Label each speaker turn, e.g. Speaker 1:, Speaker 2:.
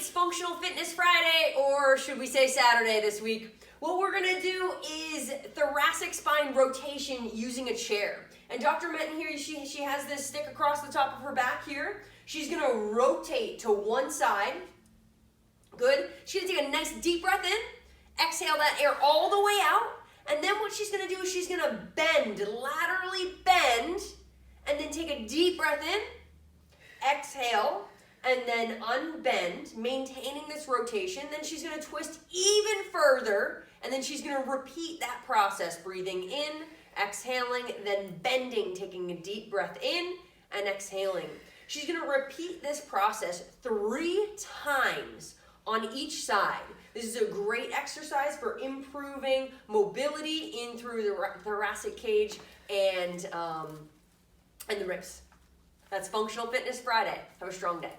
Speaker 1: It's Functional Fitness Friday, or should we say Saturday this week. What we're gonna do is thoracic spine rotation using a chair. And Dr. Menton here, she has this stick across the top of her back here. She's gonna rotate to one side. Good. She's gonna take a nice deep breath in, exhale that air all the way out, and then what she's gonna do is she's gonna bend, laterally bend, and then take a deep breath in, exhale, and then unbend, maintaining this rotation. Then she's gonna twist even further, and then she's gonna repeat that process, breathing in, exhaling, then bending, taking a deep breath in, and exhaling. She's gonna repeat this process 3 times on each side. This is a great exercise for improving mobility in through the thoracic cage and the ribs. That's Functional Fitness Friday. Have a strong day.